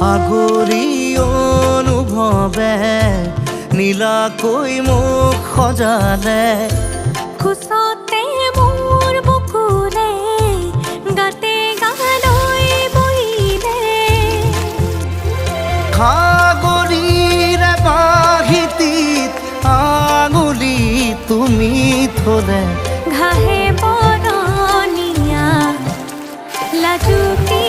আগৰি অনুভৱে নীলাকৈ মোক সজালে খোজতে মোৰ বুকুৰে গাতে গালৈ বহিলে সাগৰীৰে বাহিতিত আঙুলি তুমি থলে ঘাহে বৰণীয়া লাজুকী